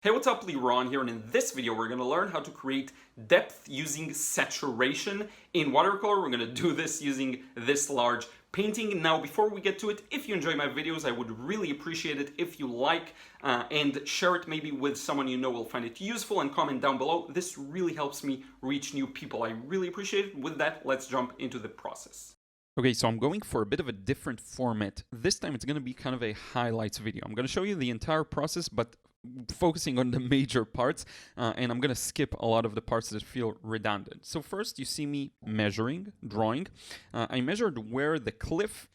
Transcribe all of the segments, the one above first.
Hey, what's up, Liron here, and in this video we're going to learn how to create depth using saturation in watercolor. We're going to do this using this large painting. Now, before we get to it, if you enjoy my videos, I would really appreciate it if you like and share it maybe with someone you know will find it useful, and comment down below. This really helps me reach new people. I really appreciate it. With that, let's jump into the process. Okay, so I'm going for a bit of a different format. This time it's going to be kind of a highlights video. I'm going to show you the entire process, but focusing on the major parts, and I'm going to skip a lot of the parts that feel redundant. So first, you see me measuring, drawing. I measured where the cliff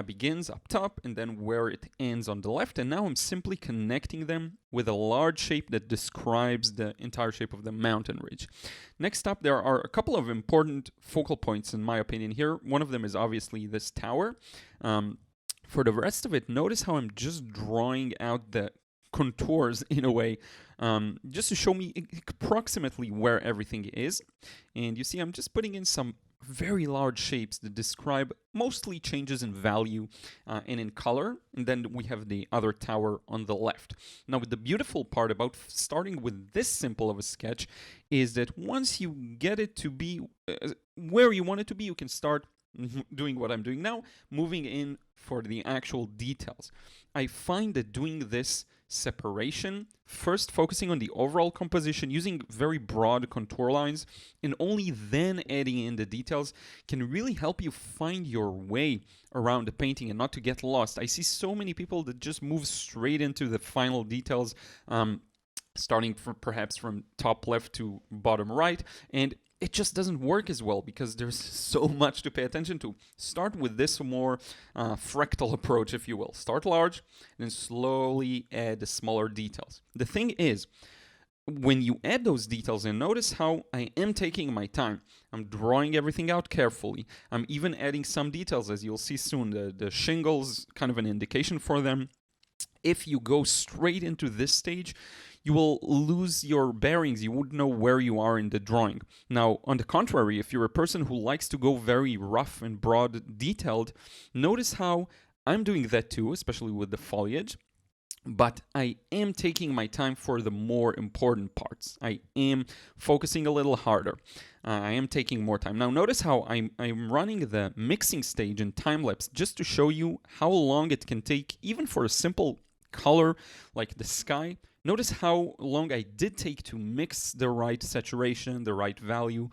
begins up top and then where it ends on the left, and now I'm simply connecting them with a large shape that describes the entire shape of the mountain ridge. Next up, there are a couple of important focal points in my opinion here. One of them is obviously this tower. For the rest of it, notice how I'm just drawing out the contours in a way, just to show me approximately where everything is. And you see I'm just putting in some very large shapes that describe mostly changes in value and in color, and then we have the other tower on the left. Now, the beautiful part about starting with this simple of a sketch is that once you get it to be where you want it to be, you can start doing what I'm doing now, moving in for the actual details. I find that doing this separation, first focusing on the overall composition using very broad contour lines, and only then adding in the details, can really help you find your way around the painting and not to get lost. I see so many people that just move straight into the final details, starting perhaps from top left to bottom right, and it just doesn't work as well because there's so much to pay attention to. Start with this more fractal approach, if you will. Start large and then slowly add the smaller details. The thing is, when you add those details in, notice how I am taking my time. I'm drawing everything out carefully. I'm even adding some details, as you'll see soon. The shingles, kind of an indication for them. If you go straight into this stage, you will lose your bearings. You wouldn't know where you are in the drawing. Now, on the contrary, if you're a person who likes to go very rough and broad detailed, notice how I'm doing that too, especially with the foliage. But I am taking my time for the more important parts. I am focusing a little harder. I am taking more time. Now, notice how I'm running the mixing stage in time-lapse just to show you how long it can take, even for a simple color like the sky. Notice how long I did take to mix the right saturation, the right value.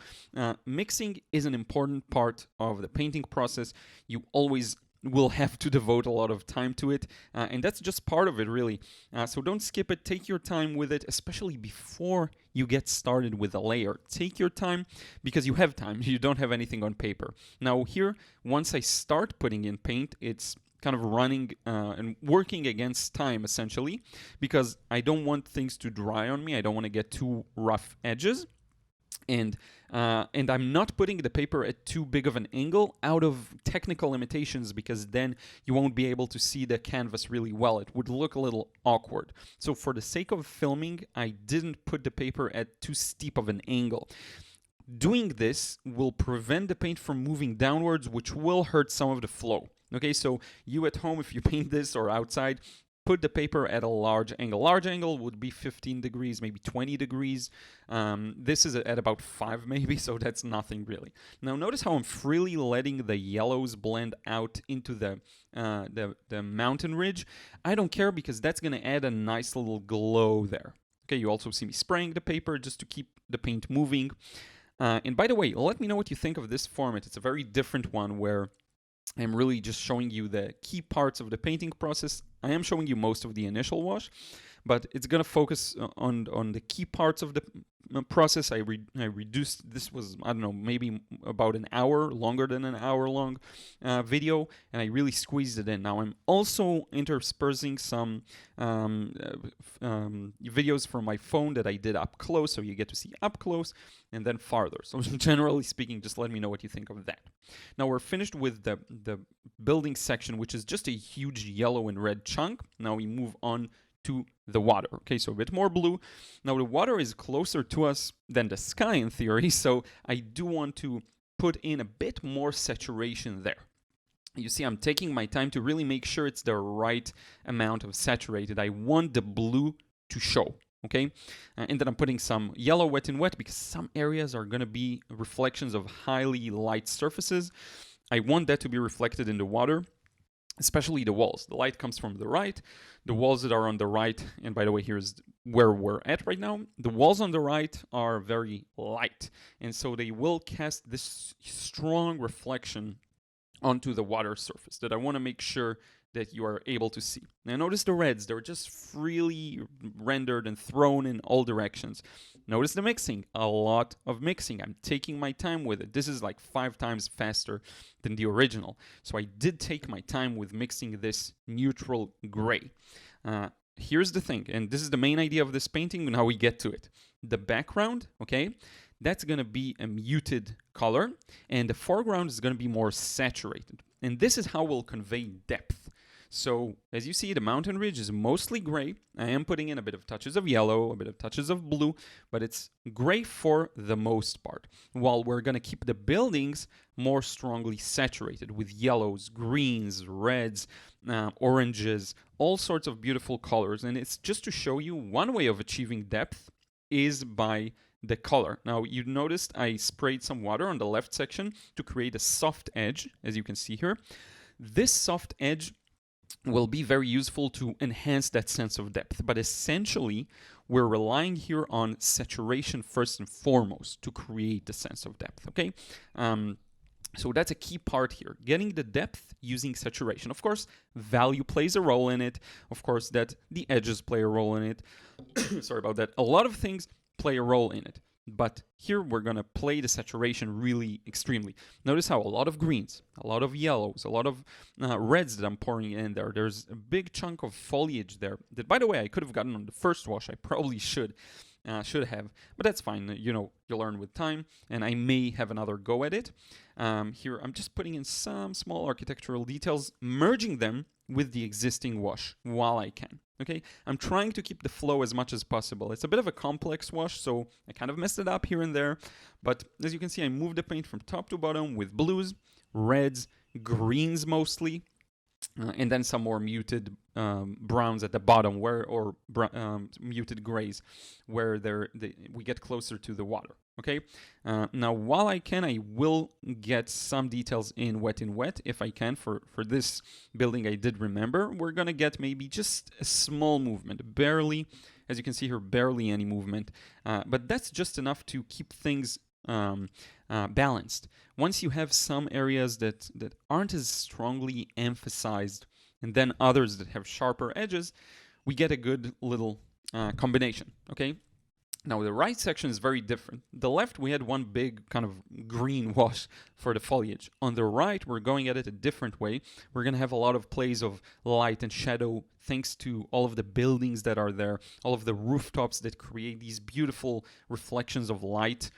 Mixing is an important part of the painting process. You always will have to devote a lot of time to it, and that's just part of it, really. So don't skip it. Take your time with it, especially before you get started with a layer. Take your time because you have time. You don't have anything on paper. Now here, once I start putting in paint, it's kind of running and working against time, essentially, because I don't want things to dry on me. I don't want to get too rough edges. And I'm not putting the paper at too big of an angle out of technical limitations, because then you won't be able to see the canvas really well. It would look a little awkward. So for the sake of filming, I didn't put the paper at too steep of an angle. Doing this will prevent the paint from moving downwards, which will hurt some of the flow. Okay, so you at home, if you paint this or outside, put the paper at a large angle. Large angle would be 15 degrees, maybe 20 degrees. This is at about 5 maybe, so that's nothing really. Now notice how I'm freely letting the yellows blend out into the mountain ridge. I don't care because that's going to add a nice little glow there. Okay, you also see me spraying the paper just to keep the paint moving. And by the way, let me know what you think of this format. It's a very different one where I'm really just showing you the key parts of the painting process. I am showing you most of the initial wash, but it's going to focus on the key parts of the process. I reduced, this was, I don't know, maybe about an hour, longer than an hour long video, and I really squeezed it in. Now I'm also interspersing some videos from my phone that I did up close, so you get to see up close and then farther. So generally speaking, just let me know what you think of that. Now we're finished with the building section, which is just a huge yellow and red chunk. Now we move on to the water. Okay, so a bit more blue. Now the water is closer to us than the sky in theory, so I do want to put in a bit more saturation there. You see, I'm taking my time to really make sure it's the right amount of saturated. I want the blue to show. okay? And then I'm putting some yellow wet in wet because some areas are going to be reflections of highly light surfaces. I want that to be reflected in the water, especially the walls. The light comes from the right. The walls that are on the right, and by the way, here's where we're at right now. The walls on the right are very light, and so they will cast this strong reflection onto the water surface that I want to make sure that you are able to see. Now notice the reds, they're just freely rendered and thrown in all directions. Notice the mixing, a lot of mixing. I'm taking my time with it. This is like 5 times faster than the original. So I did take my time with mixing this neutral gray. Here's the thing, and this is the main idea of this painting and how we get to it. The background, okay, that's going to be a muted color, and the foreground is going to be more saturated. And this is how we'll convey depth. So as you see, the mountain ridge is mostly gray. I am putting in a bit of touches of yellow, a bit of touches of blue, but it's gray for the most part. While we're going to keep the buildings more strongly saturated with yellows, greens, reds, oranges, all sorts of beautiful colors. And it's just to show you one way of achieving depth is by the color. Now you noticed I sprayed some water on the left section to create a soft edge, as you can see here. This soft edge will be very useful to enhance that sense of depth, but essentially we're relying here on saturation first and foremost to create the sense of depth, okay? So that's a key part here, getting the depth using saturation. Of course, value plays a role in it. Of course, that the edges play a role in it. Sorry about that. A lot of things play a role in it. But here we're going to play the saturation really extremely. Notice how a lot of greens, a lot of yellows, a lot of reds that I'm pouring in there. There's a big chunk of foliage there that, by the way, I could have gotten on the first wash. I probably should have, but that's fine. You know, you'll learn with time, and I may have another go at it. Here I'm just putting in some small architectural details, merging them with the existing wash while I can. Okay, I'm trying to keep the flow as much as possible. It's a bit of a complex wash, so I kind of messed it up here and there. But as you can see, I moved the paint from top to bottom with blues, reds, greens mostly, and then some more muted browns at the bottom, muted grays, where we get closer to the water. Okay, now while I can, I will get some details in wet if I can. For this building, I did remember we're gonna get maybe just a small movement, barely, as you can see here, barely any movement, but that's just enough to keep things balanced. Once you have some areas that aren't as strongly emphasized, and then others that have sharper edges, we get a good little combination. Okay. Now, the right section is very different. The left, we had one big kind of green wash for the foliage. On the right, we're going at it a different way. We're going to have a lot of plays of light and shadow thanks to all of the buildings that are there, all of the rooftops that create these beautiful reflections of light.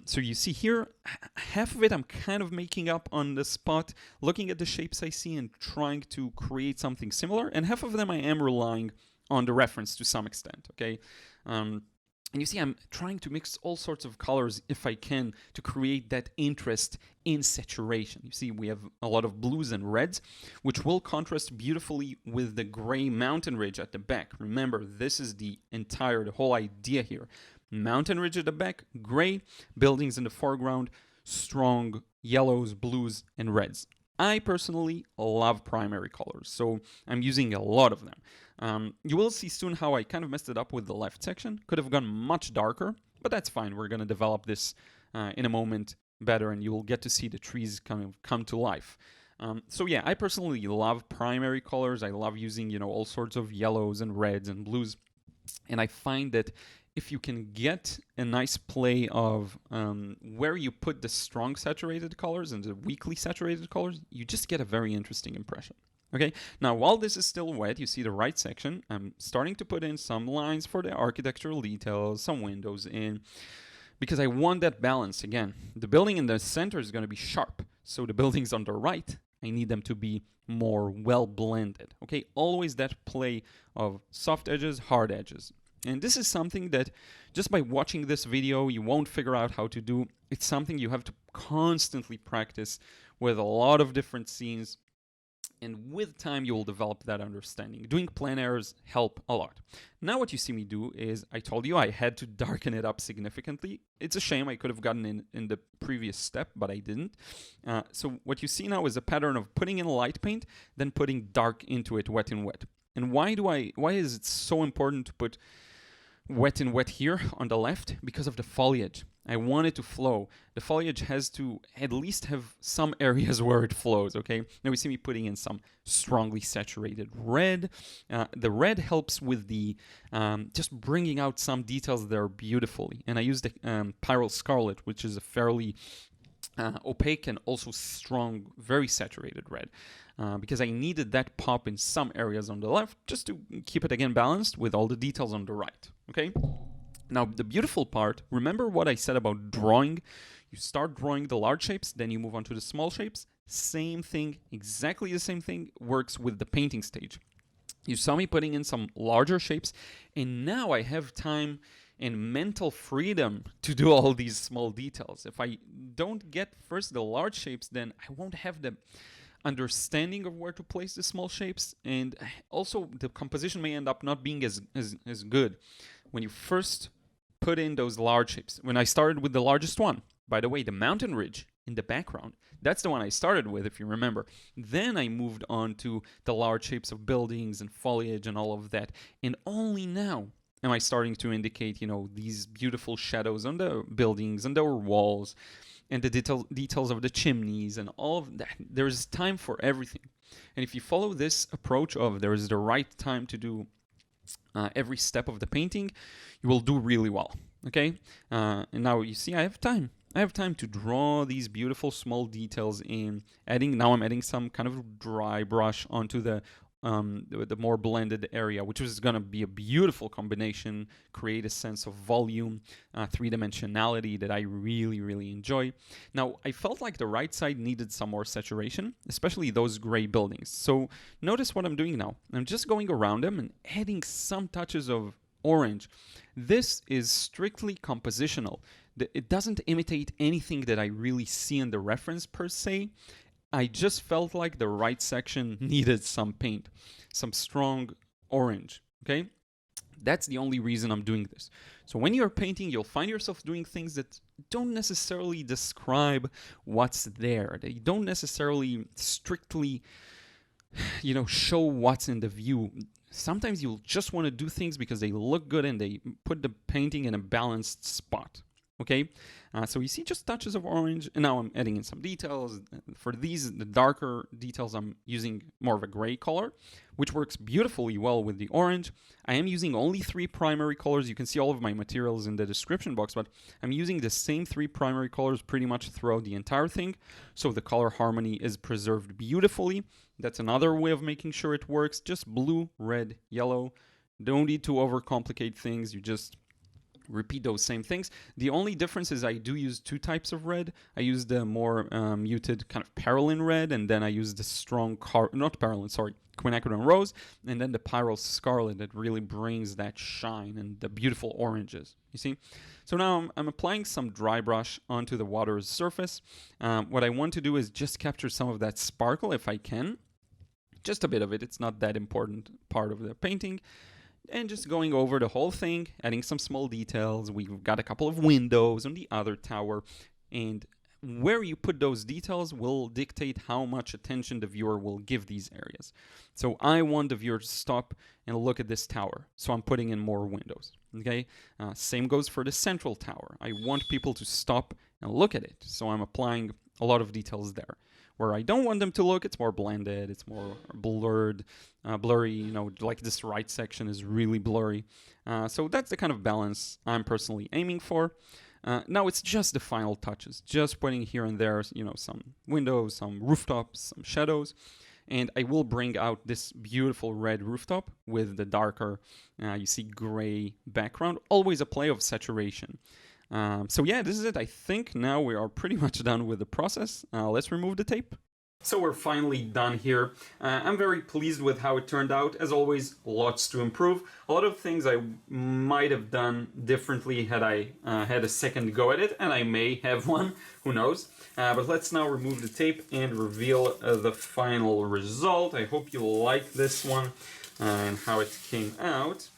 So you see here, half of it I'm kind of making up on the spot, looking at the shapes I see and trying to create something similar. And half of them I am relying on the reference to some extent, okay? And you see, I'm trying to mix all sorts of colors if I can to create that interest in saturation. You see, we have a lot of blues and reds, which will contrast beautifully with the gray mountain ridge at the back. Remember, this is the whole idea here. Mountain ridge at the back, gray, buildings in the foreground, strong yellows, blues, and reds. I personally love primary colors, so I'm using a lot of them. You will see soon how I kind of messed it up with the left section. Could have gone much darker, but that's fine. We're going to develop this in a moment better, and you will get to see the trees kind of come to life. So yeah, I personally love primary colors. I love using, all sorts of yellows and reds and blues, and I find that if you can get a nice play of where you put the strong saturated colors and the weakly saturated colors, you just get a very interesting impression. Okay, now while this is still wet, you see the right section, I'm starting to put in some lines for the architectural details, some windows in, because I want that balance. Again, the building in the center is going to be sharp, so the buildings on the right, I need them to be more well blended. Okay, always that play of soft edges, hard edges. And this is something that just by watching this video, you won't figure out how to do. It's something you have to constantly practice with a lot of different scenes. And with time, you will develop that understanding. Doing plein airs help a lot. Now what you see me do is, I told you I had to darken it up significantly. It's a shame, I could have gotten in the previous step, but I didn't. So what you see now is a pattern of putting in light paint, then putting dark into it, wet in wet. And why is it so important to put wet in wet here on the left? Because of the foliage. I want it to flow. The foliage has to at least have some areas where it flows, okay? Now we see me putting in some strongly saturated red. The red helps with the just bringing out some details there beautifully. And I used the Pyrrole Scarlet, which is a fairly opaque and also strong, very saturated red. Because I needed that pop in some areas on the left just to keep it again balanced with all the details on the right, okay? Now, the beautiful part, remember what I said about drawing? You start drawing the large shapes, then you move on to the small shapes. Same thing, exactly the same thing works with the painting stage. You saw me putting in some larger shapes, and now I have time and mental freedom to do all these small details. If I don't get first the large shapes, then I won't have the understanding of where to place the small shapes, and also the composition may end up not being as good when you first put in those large shapes. When I started with the largest one, by the way, the mountain ridge in the background, that's the one I started with, if you remember. Then I moved on to the large shapes of buildings and foliage and all of that, and only now am I starting to indicate, you know, these beautiful shadows on the buildings and their walls, and the details of the chimneys and all of that. There's time for everything. And if you follow this approach of there is the right time to do every step of the painting, you will do really well, okay? And now you see I have time. I have time to draw these beautiful small details in. Now I'm adding some kind of dry brush onto the more blended area, which is going to be a beautiful combination, create a sense of volume, three-dimensionality that I really, really enjoy. Now, I felt like the right side needed some more saturation, especially those gray buildings. So notice what I'm doing now. I'm just going around them and adding some touches of orange. This is strictly compositional. It doesn't imitate anything that I really see in the reference per se. I just felt like the right section needed some paint, some strong orange, okay? That's the only reason I'm doing this. So when you're painting, you'll find yourself doing things that don't necessarily describe what's there. They don't necessarily strictly, you know, show what's in the view. Sometimes you'll just want to do things because they look good and they put the painting in a balanced spot. Okay, so you see just touches of orange, and now I'm adding in some details. For these, the darker details, I'm using more of a gray color, which works beautifully well with the orange. I am using only 3 primary colors. You can see all of my materials in the description box, but I'm using the same 3 primary colors pretty much throughout the entire thing, so the color harmony is preserved beautifully. That's another way of making sure it works. Just blue, red, yellow. Don't need to overcomplicate things. You just repeat those same things. The only difference is I do use 2 types of red. I use the more muted kind of Parylene red, and then I use the strong, Quinacridone Rose, and then the Pyrrole Scarlet that really brings that shine and the beautiful oranges, you see? So now I'm applying some dry brush onto the water's surface. What I want to do is just capture some of that sparkle if I can. Just a bit of it. It's not that important part of the painting. And just going over the whole thing, adding some small details. We've got a couple of windows on the other tower, and where you put those details will dictate how much attention the viewer will give these areas. So I want the viewer to stop and look at this tower, so I'm putting in more windows, okay? Same goes for the central tower. I want people to stop and look at it, so I'm applying a lot of details there. Where I don't want them to look, it's more blended, it's more blurry, you know, like this right section is really blurry. So that's the kind of balance I'm personally aiming for. Now it's just the final touches, just putting here and there, you know, some windows, some rooftops, some shadows. And I will bring out this beautiful red rooftop with the darker, you see, gray background. Always a play of saturation. So yeah, this is it. I think now we are pretty much done with the process. Let's remove the tape. So we're finally done here. I'm very pleased with how it turned out. As always, lots to improve. A lot of things I might have done differently had I had a second go at it, and I may have one, who knows. But let's now remove the tape and reveal the final result. I hope you like this one and how it came out.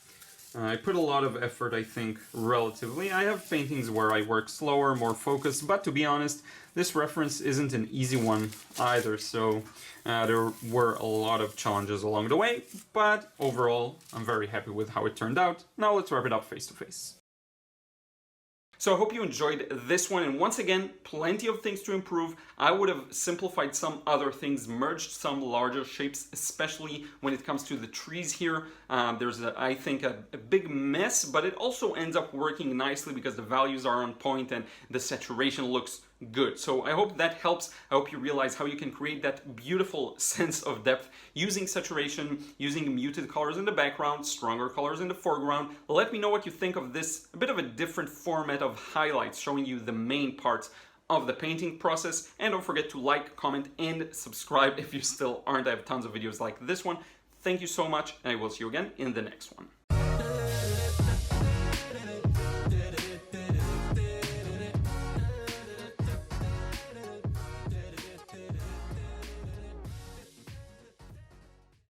I put a lot of effort, I think, relatively. I have paintings where I work slower, more focused, but to be honest, this reference isn't an easy one either, so there were a lot of challenges along the way, but overall, I'm very happy with how it turned out. Now let's wrap it up face to face. So I hope you enjoyed this one, and once again, plenty of things to improve. I would have simplified some other things, merged some larger shapes, especially when it comes to the trees here. There's, I think, a big mess, but it also ends up working nicely because the values are on point and the saturation looks good. So I hope that helps. I hope you realize how you can create that beautiful sense of depth using saturation, using muted colors in the background, stronger colors in the foreground. Let me know what you think of this, a bit of a different format of highlights showing you the main parts of the painting process. And don't forget to like, comment, and subscribe if you still aren't. I have tons of videos like this one. Thank you so much, and I will see you again in the next one.